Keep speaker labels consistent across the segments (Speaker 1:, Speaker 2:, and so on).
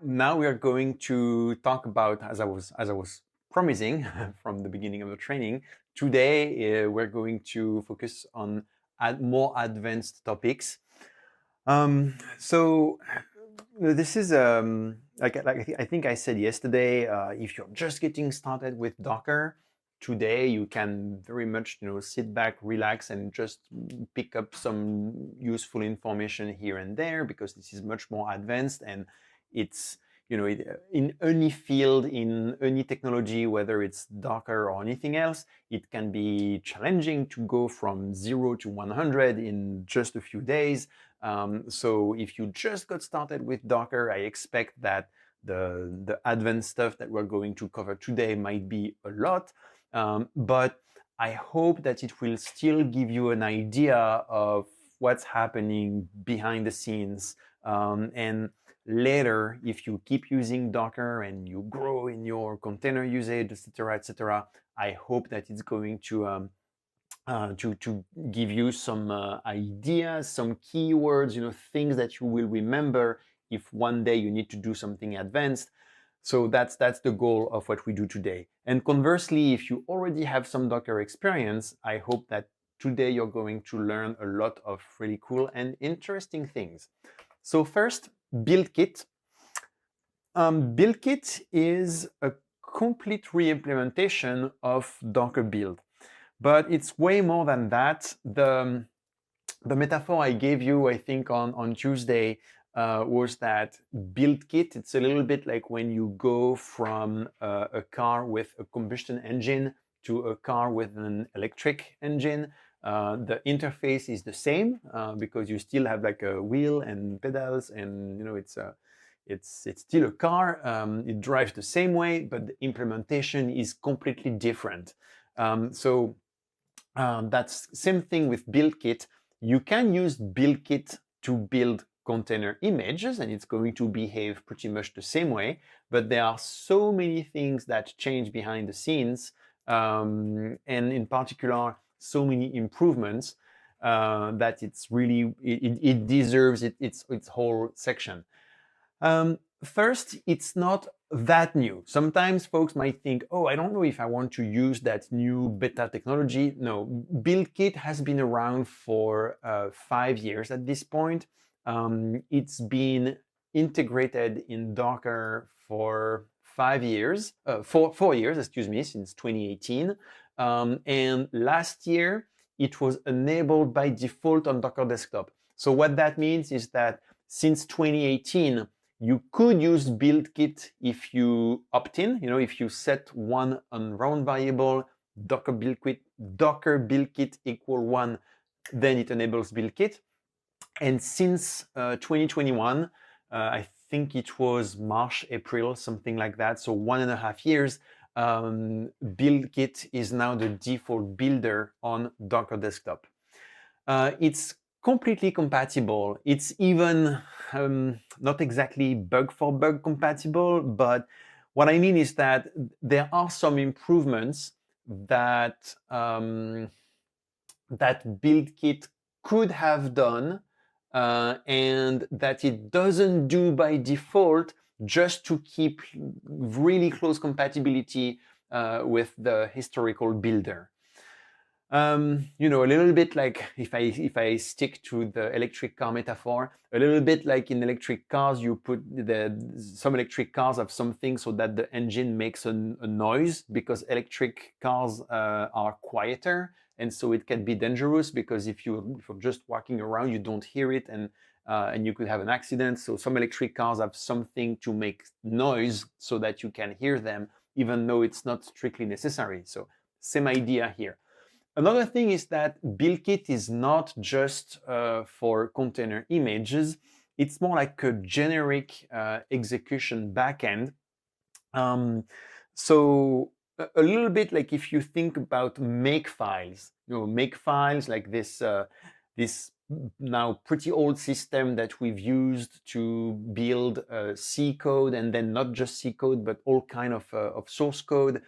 Speaker 1: now we are going to talk about, as I was promising from the beginning of the training. Today we're going to focus on more advanced topics. So this is I think I said yesterday. If you're just getting started with Docker, today you can very much sit back, relax, and just pick up some useful information here and there, because this is much more advanced, and it's in any field, in any technology, whether it's Docker or anything else, it can be challenging to go from 0 to 100 in just a few days. So if you just got started with Docker, I expect that the advanced stuff that we're going to cover today might be a lot, but I hope that it will still give you an idea of what's happening behind the scenes. And later, if you keep using Docker and you grow in your container usage, etc., I hope that it's going to give you some ideas, some keywords, things that you will remember if one day you need to do something advanced. So that's the goal of what we do today. And conversely, if you already have some Docker experience, I hope that today you're going to learn a lot of really cool and interesting things. So first, BuildKit. BuildKit is a complete re-implementation of Docker build. But it's way more than that. The metaphor I gave you, I think, on Tuesday was that BuildKit, it's a little bit like when you go from a car with a combustion engine to a car with an electric engine. The interface is the same because you still have like a wheel and pedals, and it's still a car. It drives the same way, but the implementation is completely different. So that's same thing with BuildKit. You can use BuildKit to build container images, and it's going to behave pretty much the same way, but there are so many things that change behind the scenes, and in particular, so many improvements that it's really, it deserves its whole section. First, it's not that new. Sometimes folks might think, oh, I don't know if I want to use that new beta technology. No, BuildKit has been around for 5 years at this point. It's been integrated in Docker for 5 years, 4 years, excuse me, since 2018. And last year, it was enabled by default on Docker Desktop. So what that means is that since 2018, you could use BuildKit if you opt in, if you set one unround variable, Docker BuildKit equal 1, then it enables BuildKit. And since 2021, I think it was March, April, something like that, so 1.5 years, BuildKit is now the default builder on Docker Desktop. It's completely compatible. It's even not exactly bug for bug compatible, but what I mean is that there are some improvements that that BuildKit could have done, and that it doesn't do by default, just to keep really close compatibility with the historical builder. A little bit like, if I stick to the electric car metaphor, a little bit like in electric cars, you put some electric cars have something so that the engine makes a noise, because electric cars are quieter, and so it can be dangerous, because if you're just walking around, you don't hear it, and you could have an accident. So some electric cars have something to make noise so that you can hear them, even though it's not strictly necessary. So same idea here. Another thing is that BuildKit is not just for container images. It's more like a generic execution backend. So a little bit like if you think about Makefiles, Makefiles like this now pretty old system that we've used to build C code, and then not just C code, but all kind of source code.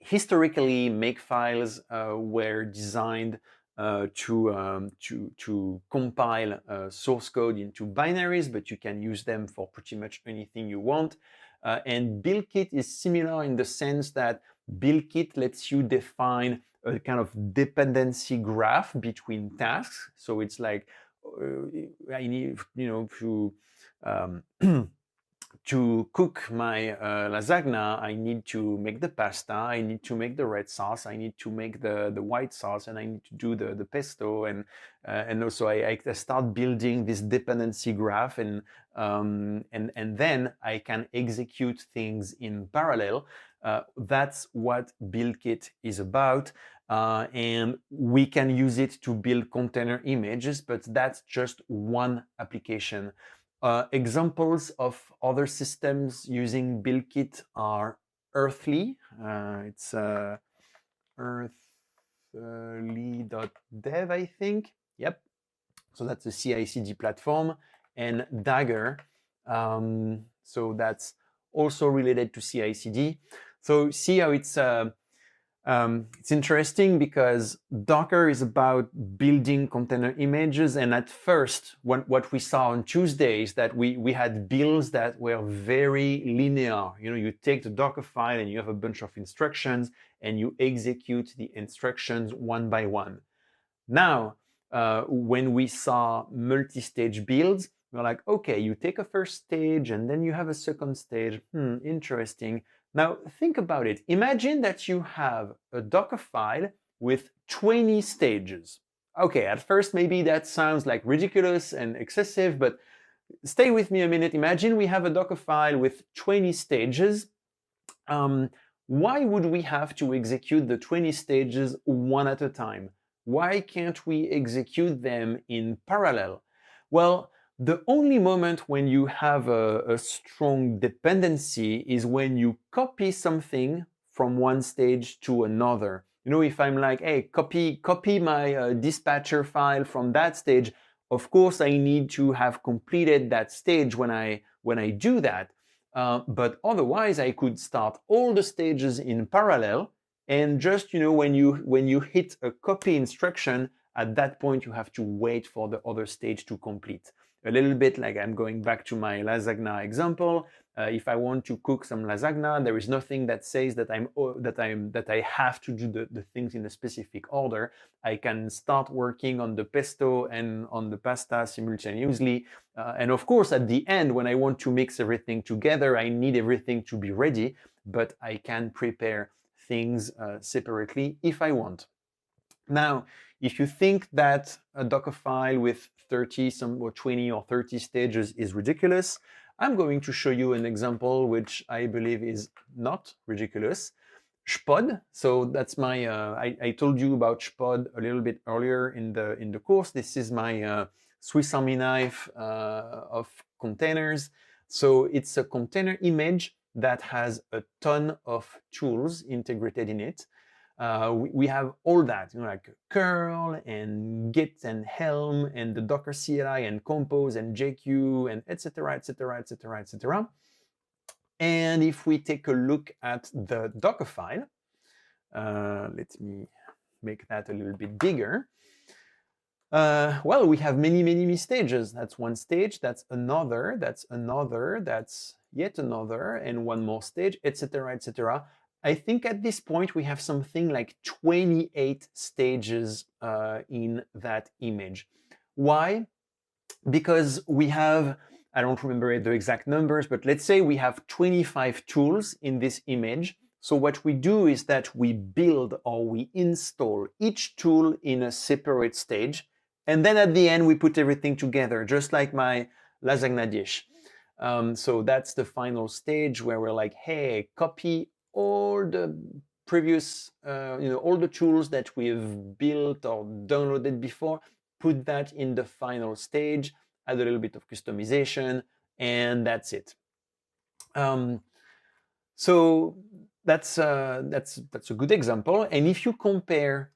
Speaker 1: Historically, Makefiles were designed to compile source code into binaries, but you can use them for pretty much anything you want. And BuildKit is similar in the sense that BuildKit lets you define a kind of dependency graph between tasks. So it's like I need, to cook my lasagna, I need to make the pasta, I need to make the red sauce, I need to make the white sauce, and I need to do the pesto, and also I start building this dependency graph, and then I can execute things in parallel. That's what BuildKit is about. And we can use it to build container images, but that's just one application. Examples of other systems using BuildKit are Earthly. It's earthly.dev, I think. Yep. So that's a CI/CD platform. And Dagger. So that's also related to CI/CD. So see how it's interesting, because Docker is about building container images. And at first, what we saw on Tuesday is that we had builds that were very linear. You take the Docker file and you have a bunch of instructions and you execute the instructions one by one. Now, when we saw multi-stage builds, we're like, okay, you take a first stage and then you have a second stage. Interesting. Now, think about it. Imagine that you have a Docker file with 20 stages. Okay, at first, maybe that sounds like ridiculous and excessive, but stay with me a minute. Imagine we have a Docker file with 20 stages. Why would we have to execute the 20 stages one at a time? Why can't we execute them in parallel? Well, the only moment when you have a strong dependency is when you copy something from one stage to another. If I'm like, hey, copy my dispatcher file from that stage, of course I need to have completed that stage when I do that. But otherwise, I could start all the stages in parallel, and just when you hit a copy instruction, at that point you have to wait for the other stage to complete. A little bit like I'm going back to my lasagna example. If I want to cook some lasagna, there is nothing that says that I have to do the things in a specific order. I can start working on the pesto and on the pasta simultaneously. And of course, at the end, when I want to mix everything together, I need everything to be ready, but I can prepare things separately if I want. Now, if you think that a Docker file with 20 or 30 stages is ridiculous, I'm going to show you an example which I believe is not ridiculous. Shpod. So that's my, I told you about Shpod a little bit earlier in the course. This is my Swiss Army knife of containers. So it's a container image that has a ton of tools integrated in it. We have all that, like curl and git and helm and the Docker CLI and compose and JQ and etc., etc., etc., etc. And if we take a look at the Docker file, let me make that a little bit bigger. Well, we have many stages. That's one stage, that's another, that's another, that's yet another, and one more stage, etc., etc. I think at this point we have something like 28 stages in that image. Why? Because we have, I don't remember the exact numbers, but let's say we have 25 tools in this image. So what we do is that we build or we install each tool in a separate stage. And then at the end, we put everything together, just like my lasagna dish. So that's the final stage where we're like, hey, copy all the previous, all the tools that we've built or downloaded before, put that in the final stage, add a little bit of customization, and that's it. So that's a good example. And if you compare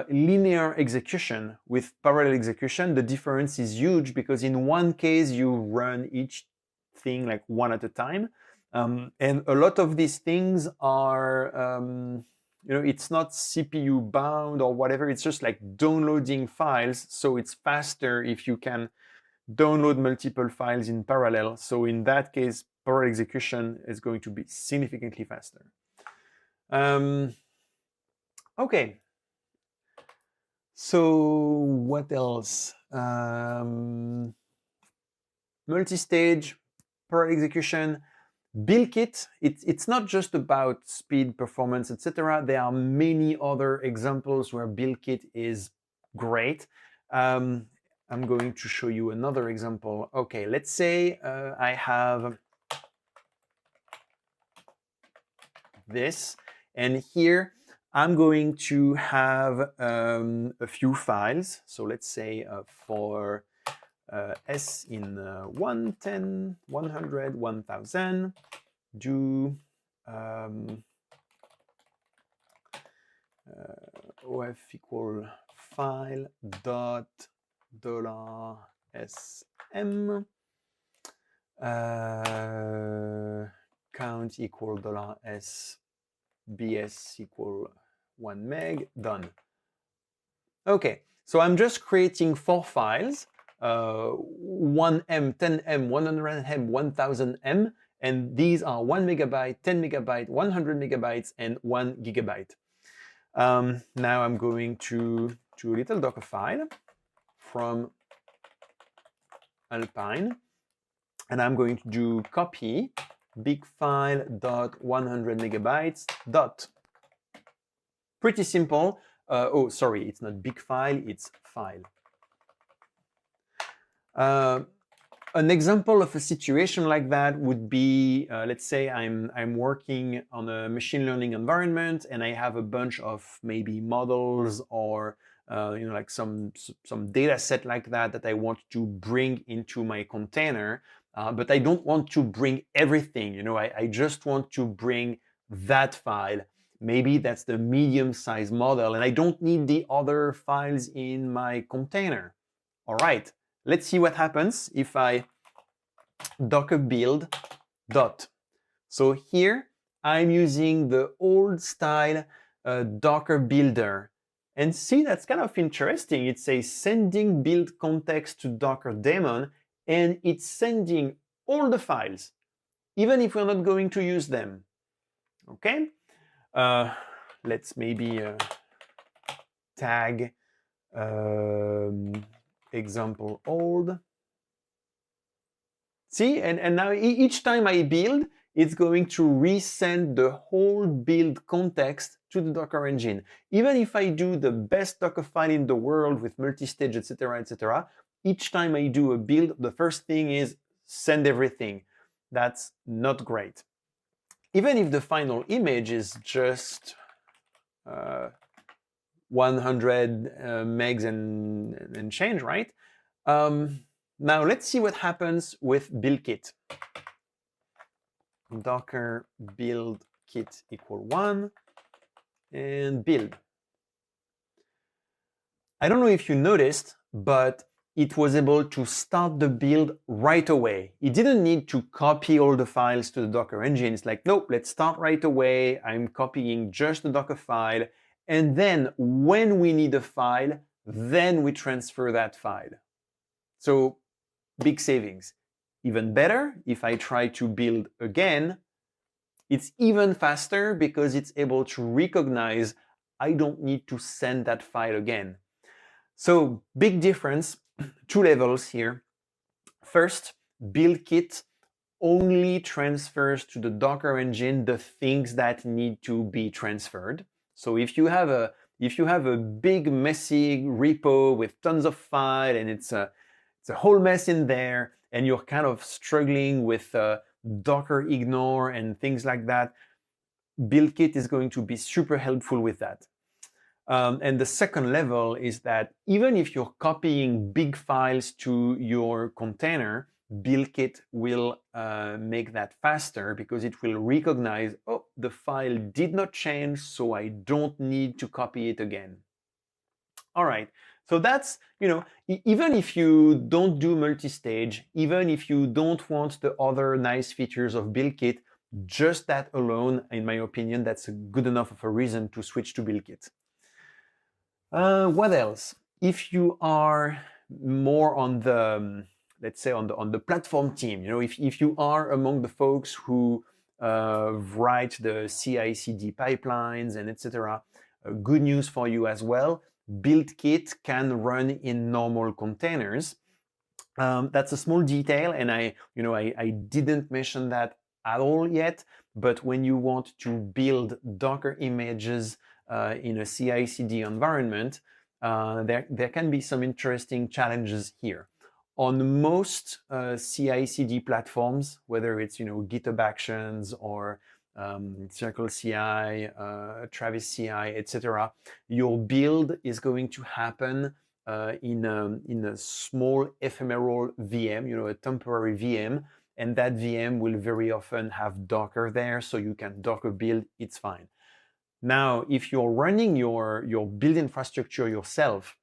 Speaker 1: linear execution with parallel execution, the difference is huge, because in one case you run each thing like one at a time. And a lot of these things are it's not CPU bound or whatever. It's just like downloading files. So it's faster if you can download multiple files in parallel. So in that case, parallel execution is going to be significantly faster. Okay. So what else? Multi-stage, parallel execution. BuildKit, it's not just about speed, performance, etc. There are many other examples where BuildKit is great. I'm going to show you another example. Okay, let's say I have this, and here I'm going to have a few files. So let's say for S in 110, 100, 1000, do OF equal file dot $sm count equal $s bs equal 1 meg, done. Okay, so I'm just creating 4 files, 1M, 10M, 100M, 1000M, and these are 1 megabyte, 10 megabyte, 100 megabytes, and 1 gigabyte. Now I'm going to a little Docker file from Alpine, and I'm going to do copy big file dot 100 megabytes dot. Pretty simple. Oh, sorry, it's not big file, it's file. An example of a situation like that would be, let's say I'm working on a machine learning environment and I have a bunch of maybe models or like some data set like that I want to bring into my container, but I don't want to bring everything. I just want to bring that file. Maybe that's the medium-sized model, and I don't need the other files in my container. All right. Let's see what happens if I docker build dot. So here I'm using the old style Docker builder. And see, that's kind of interesting. It says sending build context to Docker daemon, and it's sending all the files, even if we're not going to use them. Okay? Let's maybe tag example old. See, and now each time I build, it's going to resend the whole build context to the Docker engine. Even if I do the best Docker file in the world with multi-stage, etc., each time I do a build, the first thing is send everything. That's not great. Even if the final image is just 100 megs and change, right? Now let's see what happens with BuildKit. Docker build kit equal 1 and build. I don't know if you noticed, but it was able to start the build right away. It didn't need to copy all the files to the Docker engine. It's like, nope, let's start right away. I'm copying just the Docker file. And then when we need a file, then we transfer that file. So big savings. Even better, if I try to build again, it's even faster because it's able to recognize I don't need to send that file again. So big difference, 2 levels here. First, BuildKit only transfers to the Docker engine the things that need to be transferred. So if you have a big messy repo with tons of files and it's a whole mess in there, and you're kind of struggling with Docker ignore and things like that, BuildKit is going to be super helpful with that. And the second level is that even if you're copying big files to your container, BuildKit will make that faster because it will recognize, oh, the file did not change, so I don't need to copy it again. All right. So that's, even if you don't do multi-stage, even if you don't want the other nice features of BuildKit, Just that alone, in my opinion, that's a good enough of a reason to switch to BuildKit. What else? If you are more on the, let's say on the platform team, you know, if you are among the folks who write the CI/CD pipelines and etc., good news for you as well. BuildKit can run in normal containers. That's a small detail, and I didn't mention that at all yet. But when you want to build Docker images in a CI/CD environment, there can be some interesting challenges here. On most CI/CD platforms, whether it's GitHub Actions or Circle CI, Travis CI, etc., your build is going to happen in a small ephemeral VM, a temporary VM, and that VM will very often have Docker there, so you can Docker build, it's fine. Now, if you're running your build infrastructure yourself,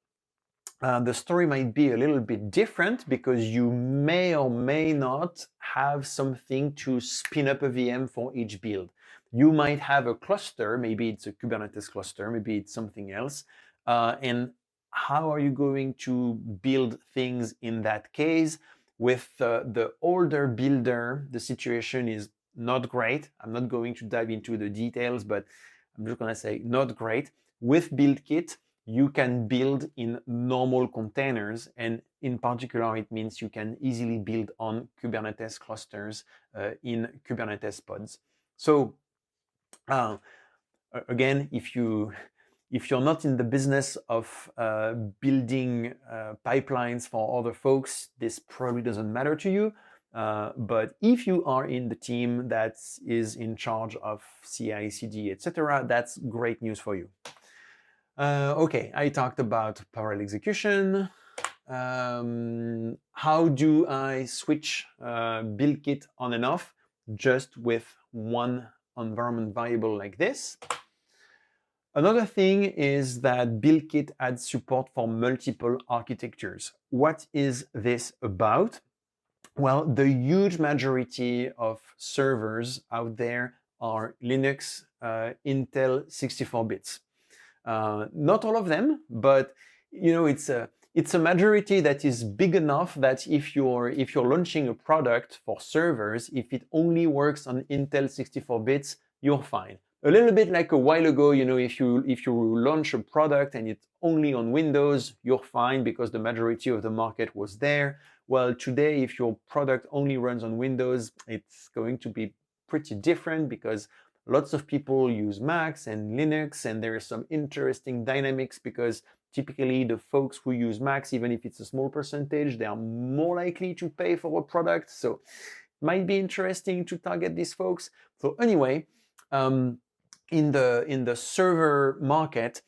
Speaker 1: the story might be a little bit different because you may or may not have something to spin up a VM for each build. You might have a cluster, maybe it's a Kubernetes cluster, maybe it's something else, and how are you going to build things in that case? With the older builder, the situation is not great. I'm not going to dive into the details, but I'm just going to say not great. With BuildKit, you can build in normal containers, and in particular, it means you can easily build on Kubernetes clusters in Kubernetes pods. So again, if you're not in the business of building pipelines for other folks, this probably doesn't matter to you. But if you are in the team that is in charge of CI/CD, etc., that's great news for you. Okay, I talked about parallel execution. How do I switch BuildKit on and off just with one environment variable like this? Another thing is that BuildKit adds support for multiple architectures. What is this about? Well, the huge majority of servers out there are Linux Intel 64 bits. Not all of them, but it's a majority that is big enough that if you're launching a product for servers, if it only works on Intel 64 bits, you're fine. A little bit like a while ago, if you launch a product and it's only on Windows, you're fine because the majority of the market was there. Well, today, if your product only runs on Windows, it's going to be pretty different because lots of people use Macs and Linux, and there is some interesting dynamics because typically the folks who use Macs, even if it's a small percentage, they are more likely to pay for a product. So it might be interesting to target these folks. So anyway, in the server market,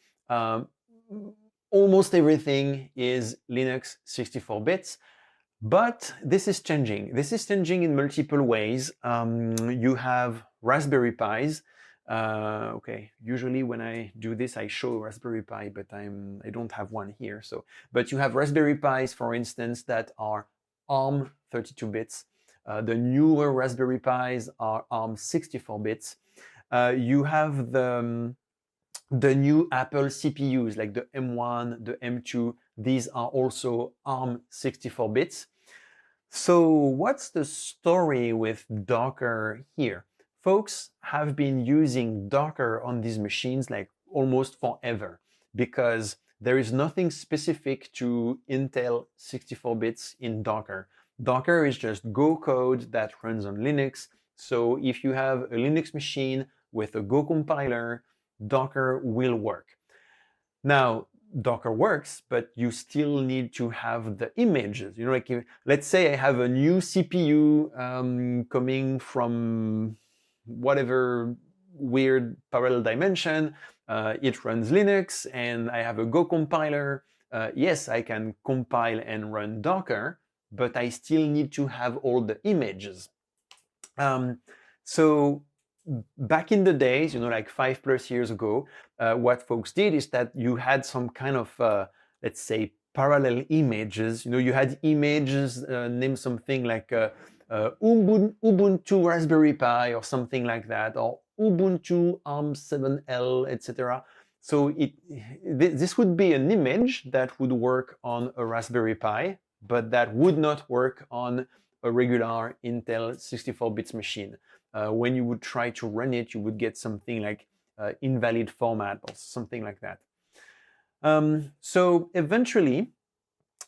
Speaker 1: almost everything is Linux 64 bits. But this is changing. This is changing in multiple ways. You have Raspberry Pis. Okay, usually when I do this, I show Raspberry Pi, but I don't have one here. But you have Raspberry Pis, for instance, that are ARM 32 bits. The newer Raspberry Pis are ARM 64 bits. You have the new Apple CPUs like the M1, the M2. These are also ARM 64 bits. So what's the story with Docker here? Folks have been using Docker on these machines like almost forever because there is nothing specific to Intel 64 bits in Docker. Docker is just Go code that runs on Linux. So if you have a Linux machine with a Go compiler, Docker will work. Now, Docker works, but you still need to have the images. Like let's say I have a new CPU coming from whatever weird parallel dimension. It runs Linux, and I have a Go compiler. Yes, I can compile and run Docker, but I still need to have all the images. So back in the days, like 5+ years ago, what folks did is that you had some kind of, let's say, parallel images. You had images named something like Ubuntu Raspberry Pi or something like that, or Ubuntu ARM7L, etc. So this would be an image that would work on a Raspberry Pi, but that would not work on a regular Intel 64-bit machine. When you would try to run it, you would get something like invalid format or something like that. So eventually,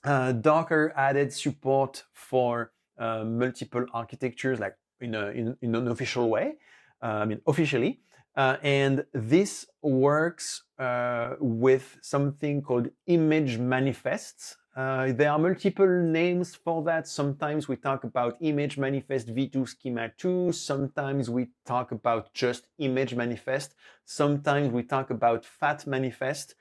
Speaker 1: Docker added support for multiple architectures, like in an official way, officially. And this works with something called image manifests. There are multiple names for that. Sometimes we talk about image manifest v2 schema 2. Sometimes we talk about just image manifest. Sometimes we talk about fat manifest.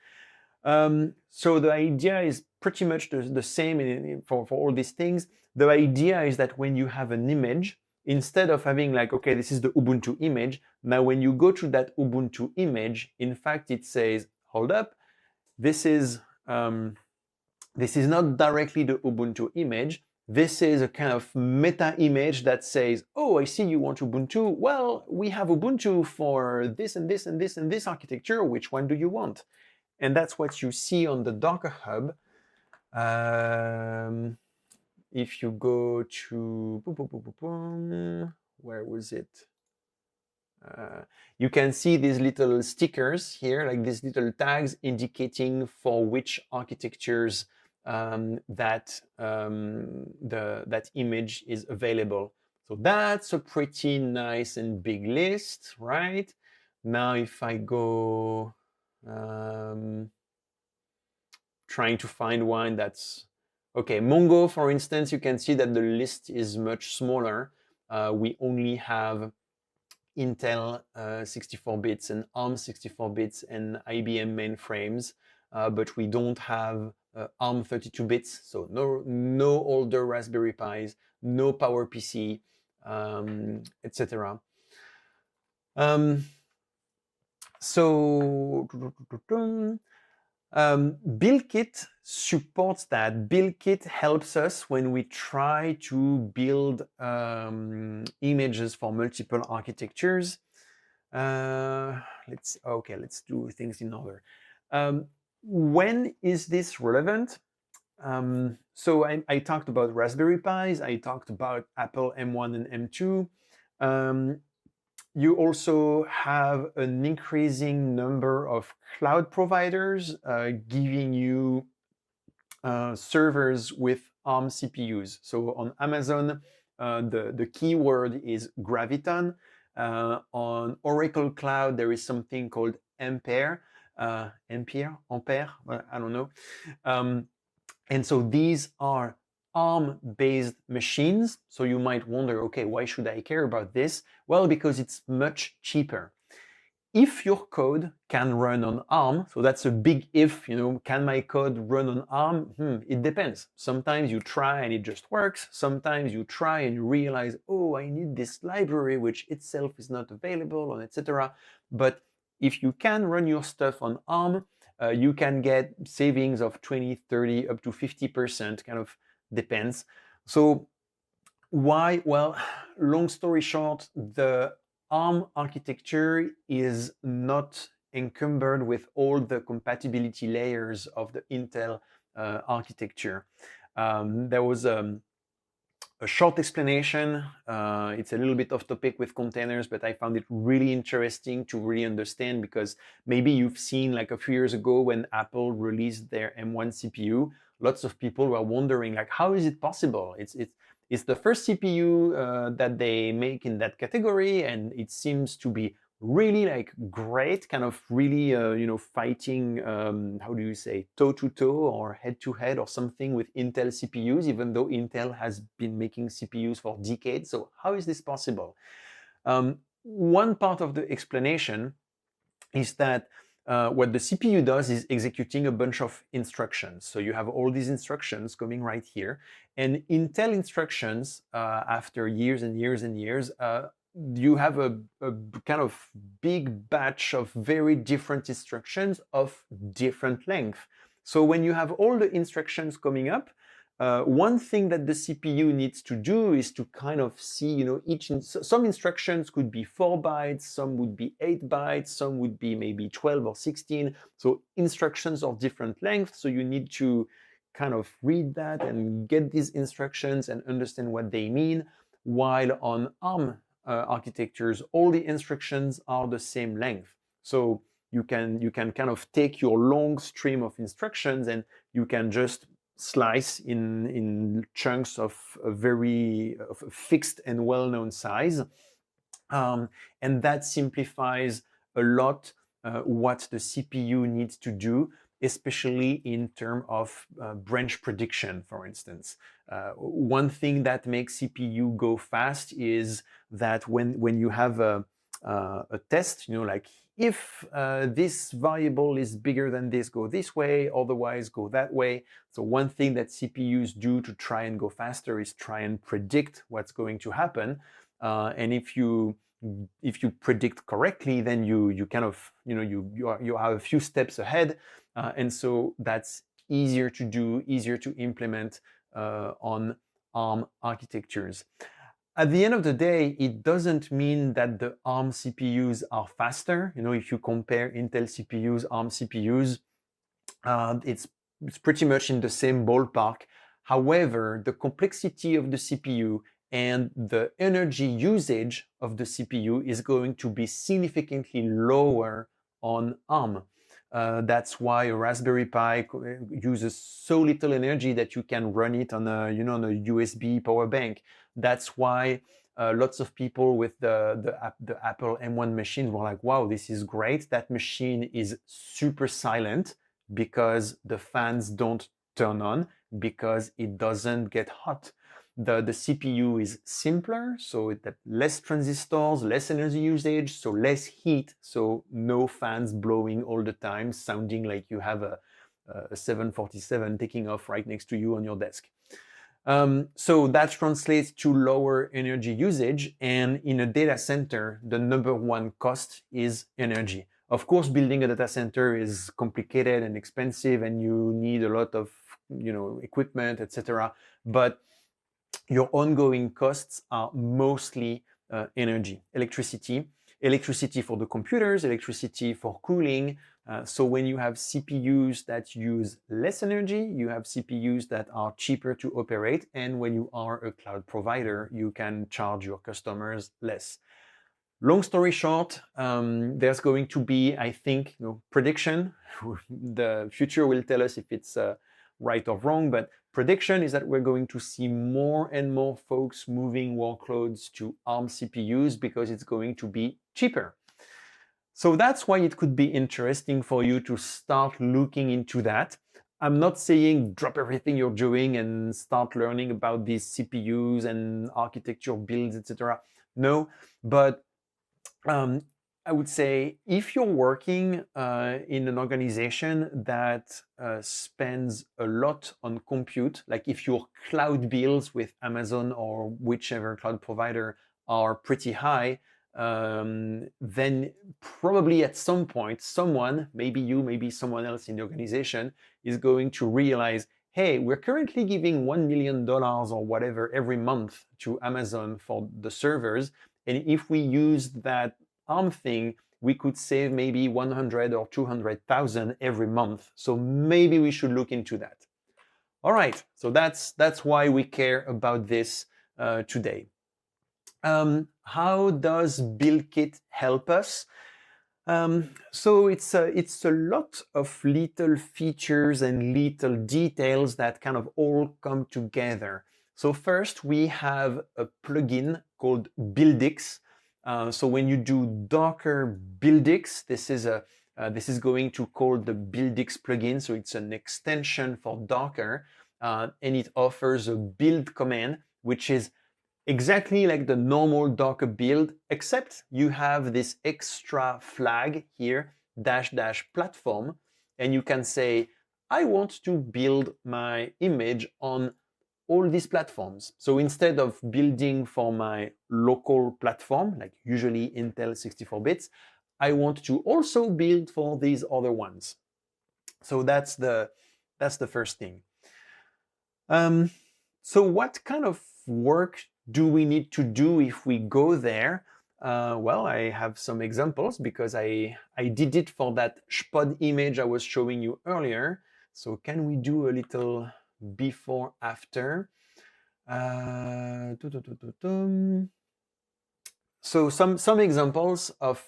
Speaker 1: So the idea is pretty much the same for all these things. The idea is that when you have an image, instead of having like, okay, this is the Ubuntu image, now when you go to that Ubuntu image, in fact, it says, hold up, this is not directly the Ubuntu image. This is a kind of meta image that says, oh, I see you want Ubuntu. Well, we have Ubuntu for this and this and this and this architecture. Which one do you want? And that's what you see on the Docker Hub. If you go to, where was it? You can see these little stickers here, like these little tags indicating for which architectures that image is available. So that's a pretty nice and big list, right? Now if I go trying to find one that's okay, Mongo, for instance, you can see that the list is much smaller. We only have Intel 64 bits and ARM 64 bits and IBM mainframes, but we don't have ARM 32 bits, so no older Raspberry Pis, no PowerPC, etc. So BuildKit supports that. BuildKit helps us when we try to build images for multiple architectures. Let's do things in order. When is this relevant? So I talked about Raspberry Pis, I talked about Apple M1 and M2. You also have an increasing number of cloud providers giving you servers with ARM CPUs. So on Amazon, the keyword is Graviton. On Oracle Cloud, there is something called Ampere. Ampere? I don't know. And so these are ARM-based machines. So you might wonder, okay, why should I care about this? Well, because it's much cheaper. If your code can run on ARM, so that's a big if, can my code run on ARM? It depends. Sometimes you try and it just works. Sometimes you try and you realize, oh, I need this library, which itself is not available, etc. But if you can run your stuff on ARM, you can get savings of 20, 30, up to 50%, kind of depends. So why? Well, long story short, the ARM architecture is not encumbered with all the compatibility layers of the Intel architecture. There was a short explanation. It's a little bit off topic with containers, but I found it really interesting to really understand, because maybe you've seen like a few years ago when Apple released their M1 CPU, lots of people were wondering like, how is it possible? It's the first CPU that they make in that category, and it seems to be really like great, kind of really fighting, how do you say, toe-to-toe or head-to-head or something with Intel CPUs, even though Intel has been making CPUs for decades. So how is this possible? One part of the explanation is that what the CPU does is executing a bunch of instructions. So you have all these instructions coming right here, and Intel instructions, after years and years and years, you have a kind of big batch of very different instructions of different length. So when you have all the instructions coming up, One thing that the CPU needs to do is to kind of see, some instructions could be 4 bytes, some would be 8 bytes, some would be maybe 12 or 16. So instructions of different lengths. So you need to kind of read that and get these instructions and understand what they mean. While on ARM architectures, all the instructions are the same length. So you can kind of take your long stream of instructions and you can just slice in chunks of a fixed and well-known size. And that simplifies a lot what the CPU needs to do, especially in terms of branch prediction, for instance. One thing that makes CPU go fast is that when you have a test, like if this variable is bigger than this, go this way, otherwise go that way. So one thing that CPUs do to try and go faster is try and predict what's going to happen. And if you predict correctly, then you kind of, you have a few steps ahead. And so that's easier to do, easier to implement on ARM architectures. At the end of the day, it doesn't mean that the ARM CPUs are faster. If you compare Intel CPUs, ARM CPUs, it's pretty much in the same ballpark. However, the complexity of the CPU and the energy usage of the CPU is going to be significantly lower on ARM. That's why a Raspberry Pi uses so little energy that you can run it on a USB power bank. That's why lots of people with the Apple M1 machines were like, wow, this is great. That machine is super silent because the fans don't turn on, because it doesn't get hot. The CPU is simpler, so that less transistors, less energy usage, so less heat, so no fans blowing all the time, sounding like you have a 747 taking off right next to you on your desk. So that translates to lower energy usage, and in a data center, the number one cost is energy. Of course, building a data center is complicated and expensive, and you need a lot of equipment, etc. But your ongoing costs are mostly energy, electricity for the computers, electricity for cooling. So when you have CPUs that use less energy, you have CPUs that are cheaper to operate. And when you are a cloud provider, you can charge your customers less. Long story short, there's going to be, I think, prediction. The future will tell us if it's right or wrong, but prediction is that we're going to see more and more folks moving workloads to ARM CPUs because it's going to be cheaper. So that's why it could be interesting for you to start looking into that. I'm not saying drop everything you're doing and start learning about these CPUs and architecture builds, etc. No, but I would say if you're working in an organization that spends a lot on compute, like if your cloud bills with Amazon or whichever cloud provider are pretty high, then probably at some point, someone, maybe you, maybe someone else in the organization, is going to realize, hey, we're currently giving $1 million or whatever every month to Amazon for the servers. And if we use that ARM thing, we could save maybe 100 or 200,000 every month. So maybe we should look into that. All right, so that's why we care about this today. How does BuildKit help us? So it's a lot of little features and little details that kind of all come together. So first we have a plugin called Buildix. So when you do Docker Buildix, this is going to call the Buildix plugin. So it's an extension for Docker, and it offers a build command, which is exactly like the normal Docker build, except you have this extra flag here, --platform, and you can say, I want to build my image on all these platforms. So instead of building for my local platform, like usually Intel 64 bits, I want to also build for these other ones. So that's the first thing. So what kind of work do we need to do if we go there? Well, I have some examples because I did it for that SPOD image I was showing you earlier. So can we do a little before after? So some examples of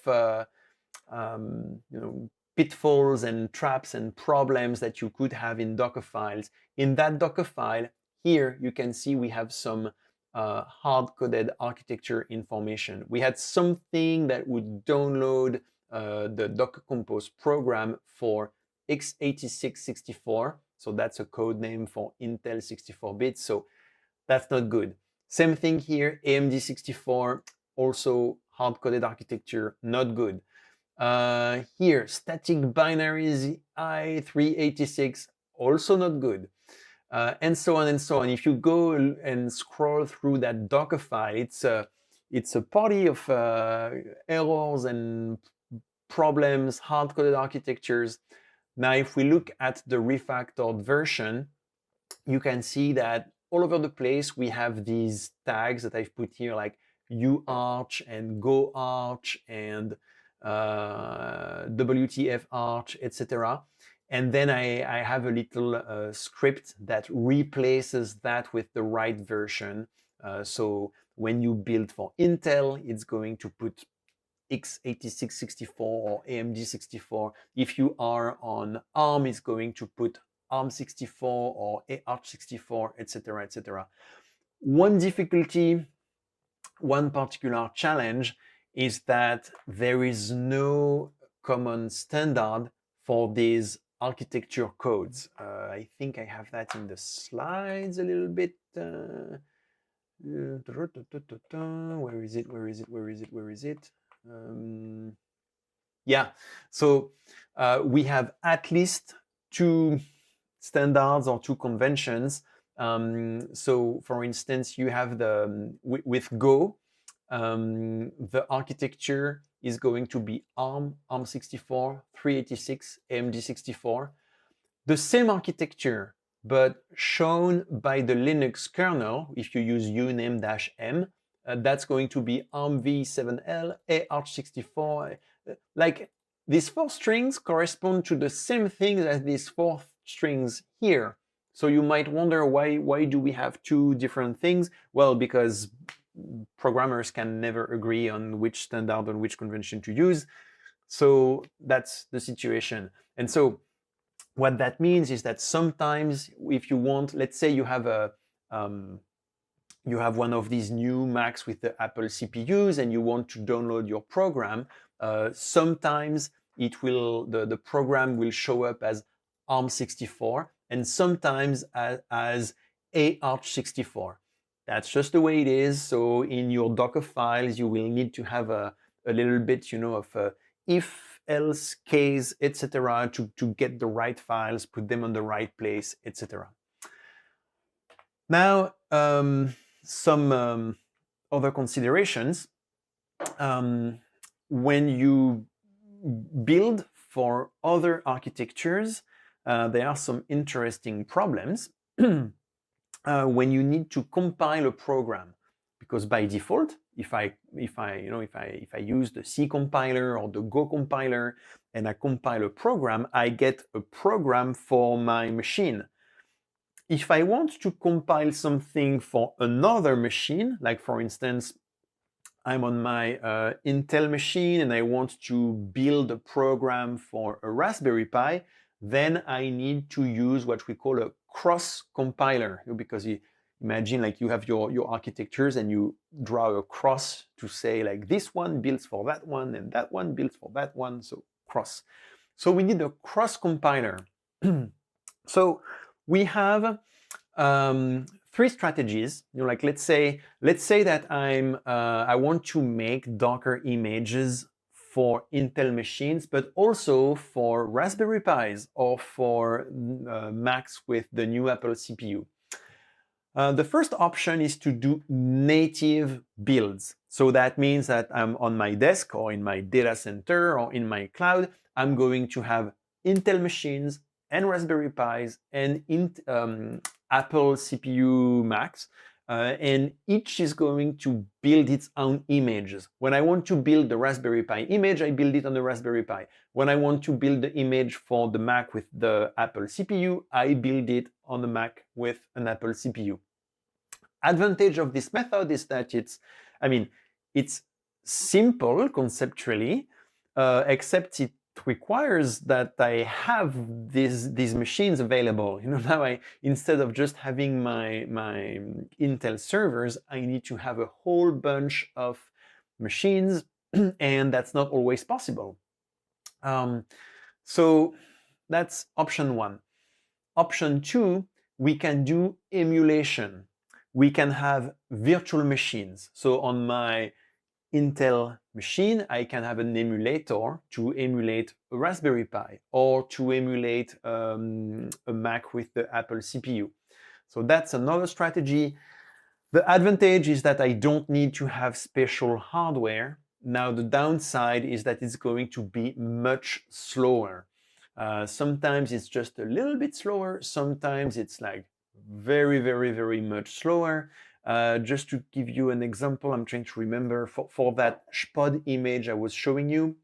Speaker 1: pitfalls and traps and problems that you could have in Docker files. In that Docker file, here you can see we have some hard-coded architecture information. We had something that would download the Docker Compose program for x86-64. So that's a code name for Intel 64 bits. So that's not good. Same thing here, AMD 64, also hard-coded architecture, not good. Here, static binaries i386, also not good. And so on and so on. If you go and scroll through that Docker file, it's a party of errors and problems, hard-coded architectures. Now, if we look at the refactored version, you can see that all over the place we have these tags that I've put here, like uarch and goarch and WTFarch, etc. And then I have a little script that replaces that with the right version. So when you build for Intel, it's going to put x86-64 or AMD 64. If you are on ARM, it's going to put ARM64 or AArch64, etc., etc. One difficulty, one particular challenge is that there is no common standard for these architecture codes. I think I have that in the slides a little bit. Where is it? Where is it? Where is it? Where is it? Yeah, so we have at least two standards or two conventions. So for instance, you have the with Go, the architecture is going to be ARM, ARM64, 386, AMD 64. The same architecture, but shown by the Linux kernel, if you use uname-m, that's going to be ARMv7l, AArch64. Like these four strings correspond to the same thing as these four strings here. So you might wonder why do we have two different things? Well, because programmers can never agree on which standard or which convention to use. So that's the situation. And so what that means is that sometimes if you want, let's say you have a you have one of these new Macs with the Apple CPUs and you want to download your program, sometimes it will the program will show up as ARM64 and sometimes as AArch64. That's just the way it is. So in your Docker files, you will need to have a little bit, of if, else, case, etc. to get the right files, put them on the right place, etc. Now, some other considerations. When you build for other architectures, there are some interesting problems when you need to compile a program, because by default, if I use the C compiler or the Go compiler and I compile a program, I get a program for my machine. If I want to compile something for another machine, like for instance, I'm on my Intel machine and I want to build a program for a Raspberry Pi, then I need to use what we call a cross compiler, because imagine like you have your architectures and you draw a cross to say like this one builds for that one and that one builds for that one, so cross. So we need a cross compiler. So we have three strategies. Like let's say that I want to make Docker images for Intel machines, but also for Raspberry Pis or for Macs with the new Apple CPU. The first option is to do native builds. So that means that I'm on my desk or in my data center or in my cloud, I'm going to have Intel machines and Raspberry Pis and Apple CPU Macs, and each is going to build its own images. When I want to build the Raspberry Pi image, I build it on the Raspberry Pi. When I want to build the image for the Mac with the Apple CPU, I build it on the Mac with an Apple CPU. Advantage of this method is that it's simple conceptually, except it requires that I have these machines available. Now instead of just having my Intel servers, I need to have a whole bunch of machines, and that's not always possible. So that's option one. Option two, we can do emulation. We can have virtual machines. So on my Intel machine, I can have an emulator to emulate a Raspberry Pi or to emulate a Mac with the Apple CPU. So that's another strategy. The advantage is that I don't need to have special hardware. Now the downside is that it's going to be much slower. Sometimes it's just a little bit slower. Sometimes it's like very, very, very much slower. Just to give you an example, I'm trying to remember for that SPOD image I was showing you,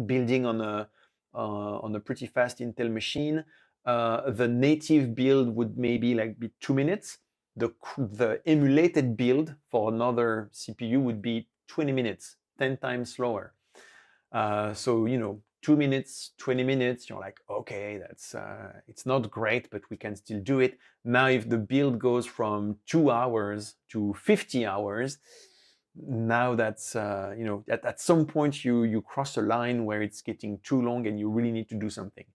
Speaker 1: building on a pretty fast Intel machine. The native build would maybe like be 2 minutes. The emulated build for another CPU would be 20 minutes, 10 times slower. So 2 minutes, 20 minutes, you're like, okay, that's it's not great, but we can still do it. Now, if the build goes from 2 hours to 50 hours, now that's at some point you cross a line where it's getting too long and you really need to do something.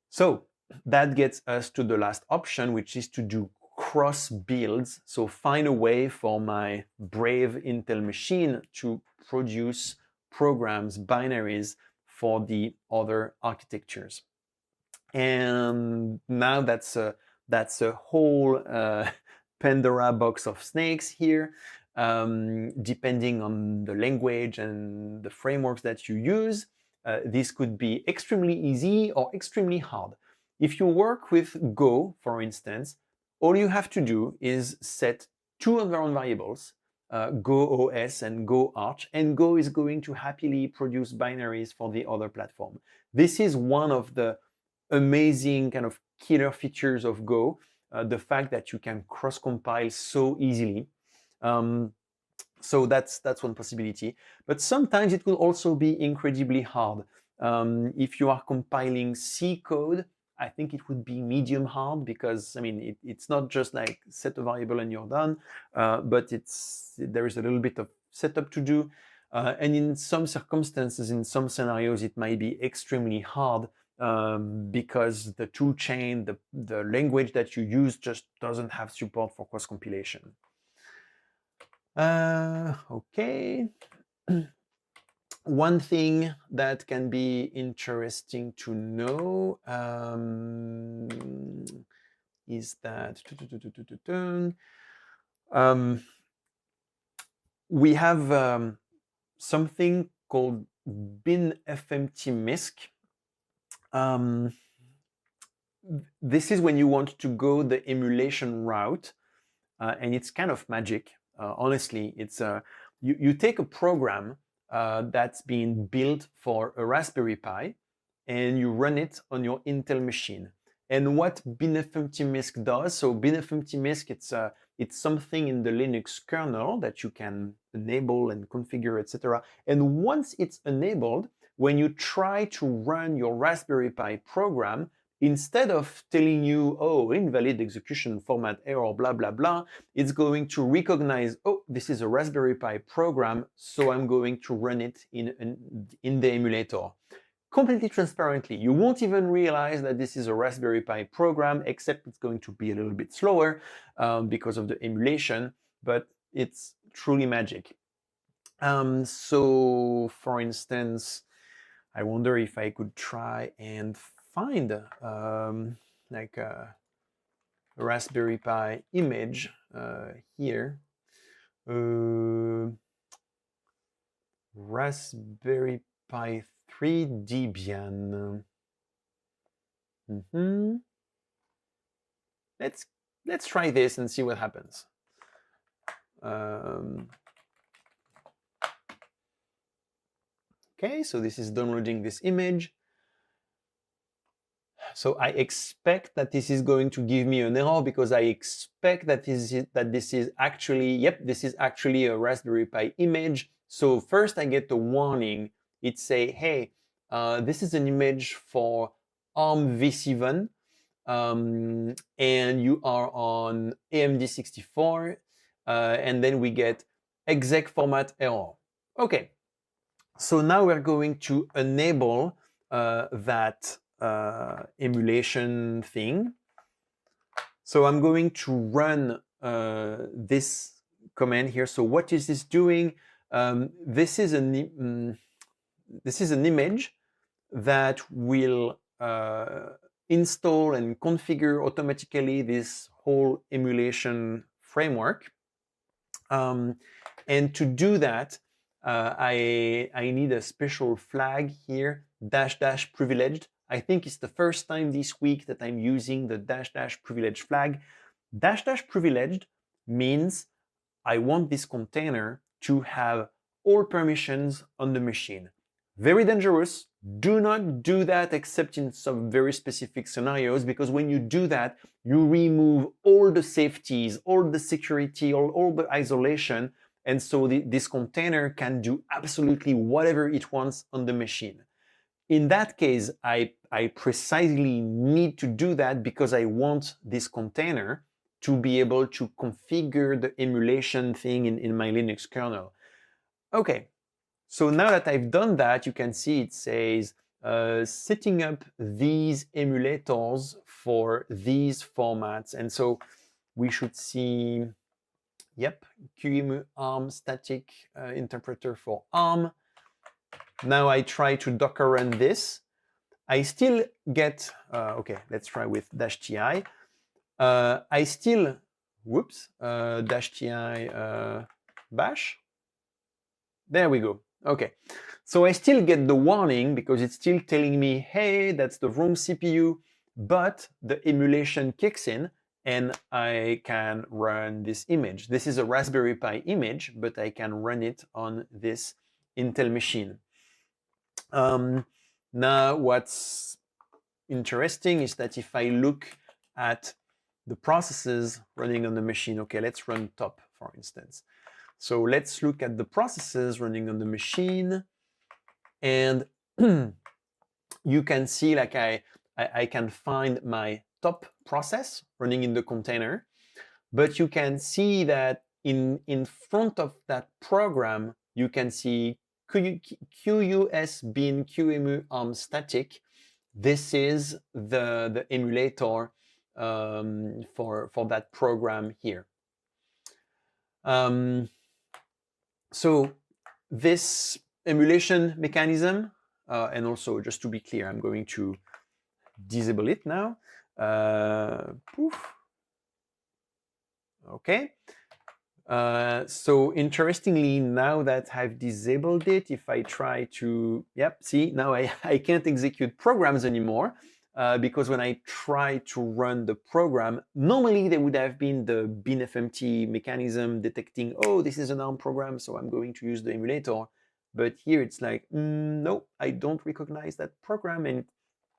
Speaker 1: So that gets us to the last option, which is to do cross builds. So find a way for my brave Intel machine to produce programs, binaries for the other architectures. And now that's a whole Pandora box of snakes here. Depending on the language and the frameworks that you use, this could be extremely easy or extremely hard. If you work with Go, for instance, all you have to do is set 2 environment variables, Go OS and Go Arch, and Go is going to happily produce binaries for the other platform. This is one of the amazing kind of killer features of Go, the fact that you can cross-compile so easily. So that's one possibility. But sometimes it will also be incredibly hard. If you are compiling C code, I think it would be medium hard, because it's not just like set a variable and you're done, but there is a little bit of setup to do. And in some circumstances, in some scenarios, it might be extremely hard because the tool chain, the language that you use just doesn't have support for cross-compilation. Okay. One thing that can be interesting to know is that we have something called binfmt-misc. This is when you want to go the emulation route, and it's kind of magic. Honestly, it's you take a program that's been built for a Raspberry Pi, and you run it on your Intel machine. And what binfmt-misc does, so binfmt-misc, it's something in the Linux kernel that you can enable and configure, etc. And once it's enabled, when you try to run your Raspberry Pi program, instead of telling you, oh, invalid execution format error, blah, blah, blah, it's going to recognize, oh, this is a Raspberry Pi program, so I'm going to run it in the emulator. Completely transparently. You won't even realize that this is a Raspberry Pi program, except it's going to be a little bit slower because of the emulation, but it's truly magic. So, for instance, I wonder if I could try and find like a Raspberry Pi image here. Raspberry Pi 3 Debian. Let's let's try this and see what happens. Okay, so this is downloading this image. So I expect that this is going to give me an error because I expect that this is actually, yep, this is actually a Raspberry Pi image. So first I get a warning. It say, hey, this is an image for ARM v7, and you are on AMD 64, and then we get exec format error. Okay, so now we're going to enable that emulation thing. So I'm going to run this command here. So what is this doing? This is an image that will install and configure automatically this whole emulation framework. And to do that, I need a special flag here, -- privileged. I think it's the first time this week that I'm using the -- privileged flag. -- privileged means I want this container to have all permissions on the machine. Very dangerous. Do not do that except in some very specific scenarios, because when you do that, you remove all the safeties, all the security, all the isolation, and so this container can do absolutely whatever it wants on the machine. In that case, I precisely need to do that because I want this container to be able to configure the emulation thing in my Linux kernel. Okay, so now that I've done that, you can see it says setting up these emulators for these formats. And so we should see, yep, QEMU ARM static interpreter for ARM. Now I try to Docker run this. I still get, okay, let's try with -ti. I still, whoops, -ti bash. There we go. Okay, so I still get the warning because it's still telling me, hey, that's the wrong CPU, but the emulation kicks in and I can run this image. This is a Raspberry Pi image, but I can run it on this Intel machine. Now, what's interesting is that if I look at the processes running on the machine, okay, let's run top, for instance. So let's look at the processes running on the machine, and you can see like I can find my top process running in the container, but you can see that in front of that program, you can see QUS bin QEMU ARM static. This is the emulator for that program here. So this emulation mechanism, and also just to be clear, I'm going to disable it now. Poof. Okay. So interestingly, now that I've disabled it, if I try to, yep, see, now I can't execute programs anymore. Because when I try to run the program, normally there would have been the binfmt mechanism detecting, oh, this is an ARM program, so I'm going to use the emulator. But here it's like, no, I don't recognize that program and it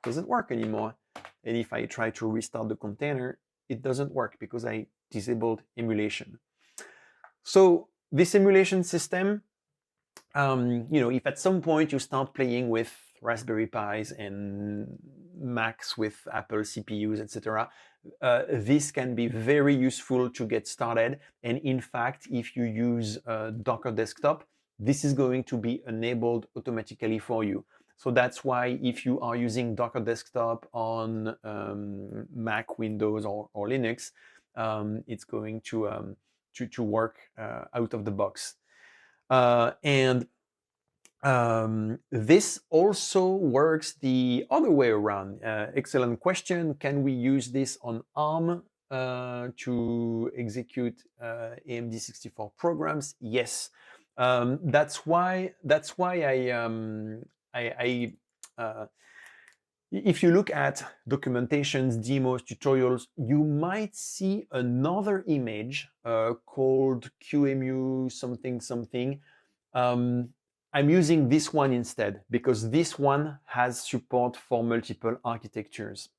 Speaker 1: doesn't work anymore. And if I try to restart the container, it doesn't work because I disabled emulation. So this emulation system, if at some point you start playing with Raspberry Pis and Macs with Apple CPUs, etc., this can be very useful to get started. And in fact, if you use Docker Desktop, this is going to be enabled automatically for you. So that's why if you are using Docker Desktop on Mac, Windows, or Linux, it's going to work out of the box. This also works the other way around. Excellent question. Can we use this on ARM to execute AMD 64 programs? Yes. That's why If you look at documentations, demos, tutorials, you might see another image called QEMU something something. I'm using this one instead because this one has support for multiple architectures.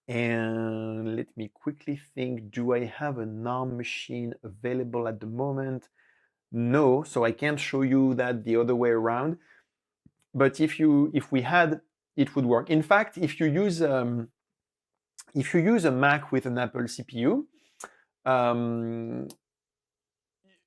Speaker 1: And let me quickly think, do I have an ARM machine available at the moment? No, so I can't show you that the other way around. But if we had, it would work. In fact, if you use a Mac with an Apple CPU,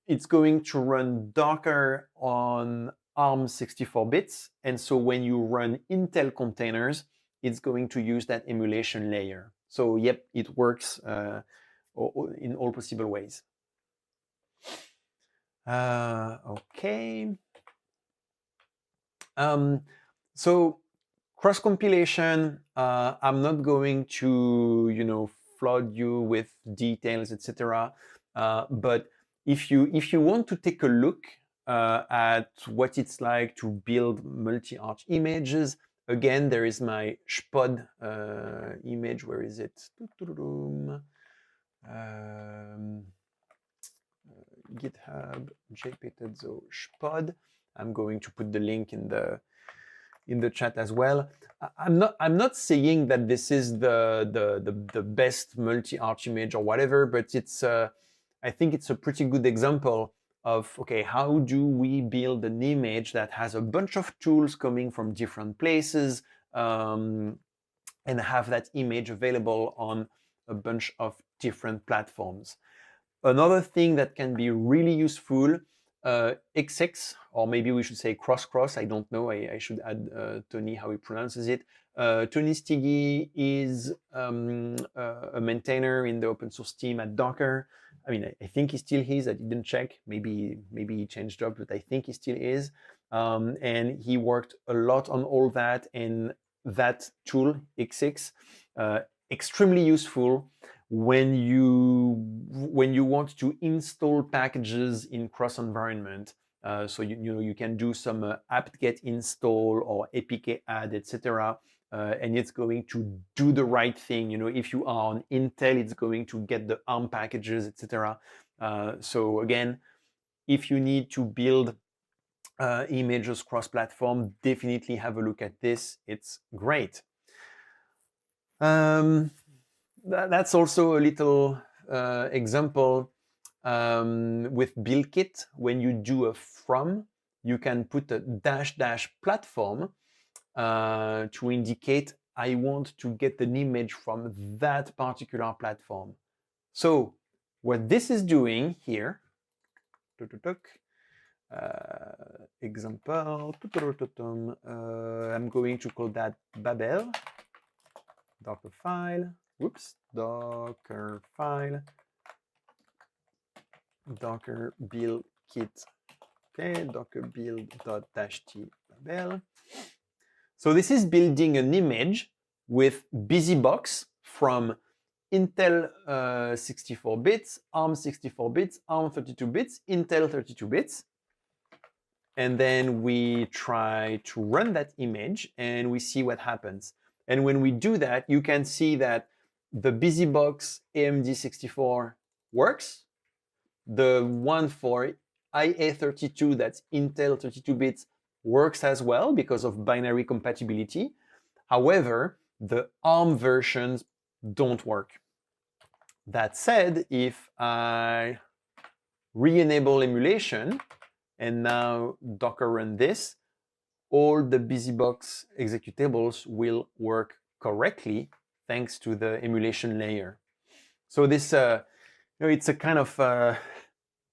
Speaker 1: it's going to run Docker on ARM 64 bits. And so when you run Intel containers, it's going to use that emulation layer. So yep, it works in all possible ways. Okay. So cross compilation, I'm not going to flood you with details, etc. But if you want to take a look at what it's like to build multi-arch images, again, there is my SPOD image. Where is it? GitHub jptetzo SPOD. I'm going to put the link in the chat as well. I'm not saying that this is the best multi-arch image or whatever, but it's I think it's a pretty good example of, okay, how do we build an image that has a bunch of tools coming from different places and have that image available on a bunch of different platforms. Another thing that can be really useful, XX, or maybe we should say cross, I don't know, I should add Tony how he pronounces it. Tony Stiggy is a maintainer in the open source team at Docker. I mean, I think he still is, I didn't check, maybe he changed job, but I think he still is. And he worked a lot on all that, and that tool, XX, extremely useful when you want to install packages in cross environment. So you can do some apt-get install or apk add, etc. And it's going to do the right thing. If you are on Intel, it's going to get the ARM packages, etc. So again, if you need to build images cross-platform, definitely have a look at this. It's great. That's also a little example with BuildKit. When you do a from, you can put a -- platform to indicate I want to get an image from that particular platform. So what this is doing here, example, I'm going to call that Babel, Docker file, whoops, Docker file, Docker build kit, okay, Docker build.-t Babel. So this is building an image with BusyBox from Intel 64 bits, ARM 64 bits, ARM 32 bits, Intel 32 bits. And then we try to run that image and we see what happens. And when we do that, you can see that the BusyBox AMD 64 works. The one for IA32, that's Intel 32 bits, works as well because of binary compatibility. However, the ARM versions don't work. That said, if I re-enable emulation and now Docker run this, all the BusyBox executables will work correctly thanks to the emulation layer. So this, it's a kind of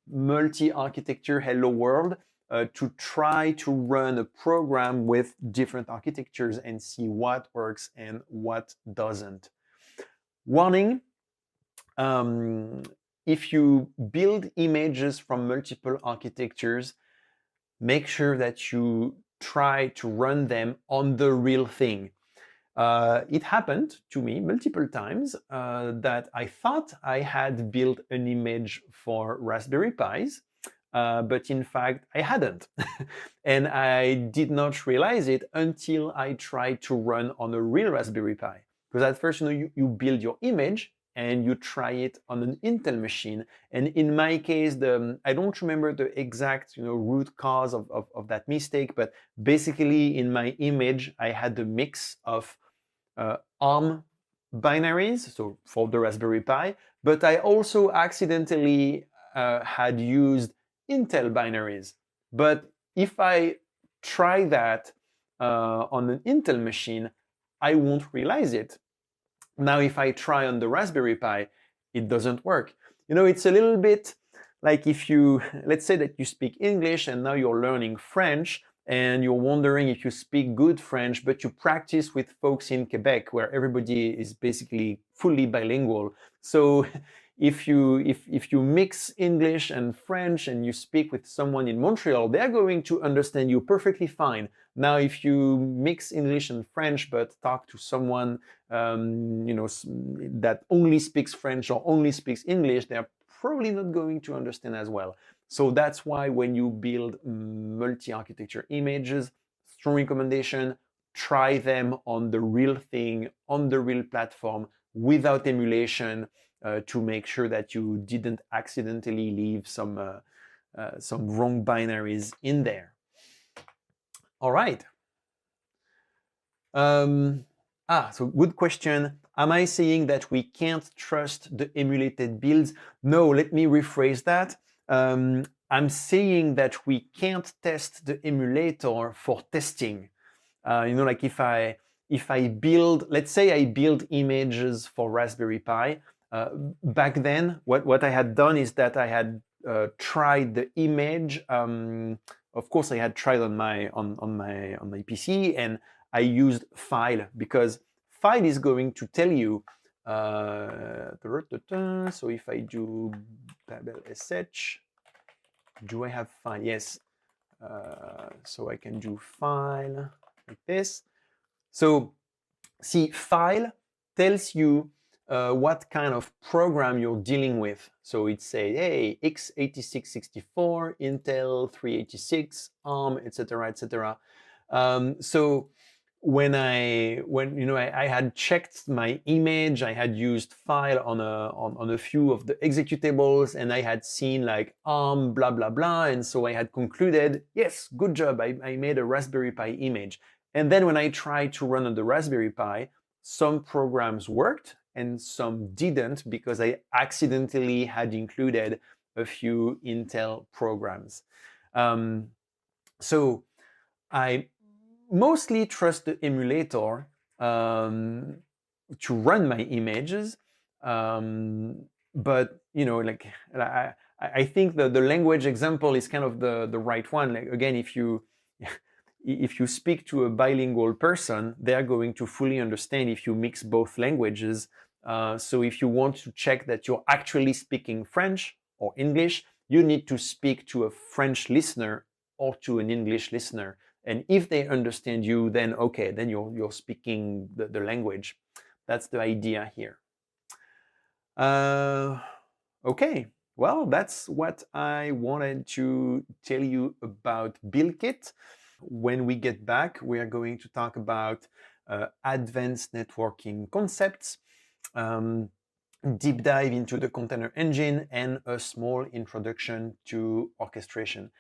Speaker 1: multi-architecture hello world to try to run a program with different architectures and see what works and what doesn't. Warning, if you build images from multiple architectures, make sure that you try to run them on the real thing. It happened to me multiple times that I thought I had built an image for Raspberry Pis, but in fact, I hadn't. And I did not realize it until I tried to run on a real Raspberry Pi. Because at first, you build your image and you try it on an Intel machine. And in my case, I don't remember the exact root cause of that mistake, but basically in my image, I had a mix of ARM binaries, so for the Raspberry Pi, but I also accidentally had used Intel binaries. But if I try that on an Intel machine, I won't realize it. Now, if I try on the Raspberry Pi, it doesn't work. It's a little bit like if let's say that you speak English and now you're learning French and you're wondering if you speak good French, but you practice with folks in Quebec where everybody is basically fully bilingual. So if you mix English and French and you speak with someone in Montreal, they're going to understand you perfectly fine. Now, if you mix English and French but talk to someone that only speaks French or only speaks English, they're probably not going to understand as well. So that's why when you build multi-architecture images, strong recommendation, try them on the real thing, on the real platform, without emulation, to make sure that you didn't accidentally leave some wrong binaries in there. All right. So good question. Am I saying that we can't trust the emulated builds? No, let me rephrase that. I'm saying that we can't test the emulator for testing. Like if I build, let's say I build images for Raspberry Pi. Back then, what I had done is that I had tried the image. Of course, I had tried on my PC, and I used file because file is going to tell you. So if I do Babel sh, do I have file? Yes. So I can do file like this. So see, file tells you what kind of program you're dealing with. So it says, hey, x86-64, Intel 386, ARM, etc., etc. So when I had checked my image, I had used file on a few of the executables, and I had seen like ARM, blah blah blah, and so I had concluded, yes, good job, I made a Raspberry Pi image. And then when I tried to run on the Raspberry Pi, some programs worked and some didn't because I accidentally had included a few Intel programs. So I mostly trust the emulator to run my images, but I think the language example is kind of the right one. Like, again, if you speak to a bilingual person, they are going to fully understand if you mix both languages. So if you want to check that you're actually speaking French or English, you need to speak to a French listener or to an English listener. And if they understand you, then okay, then you're speaking the language. That's the idea here. Okay, well, that's what I wanted to tell you about BuildKit. When we get back, we are going to talk about advanced networking concepts, deep dive into the container engine, and a small introduction to orchestration.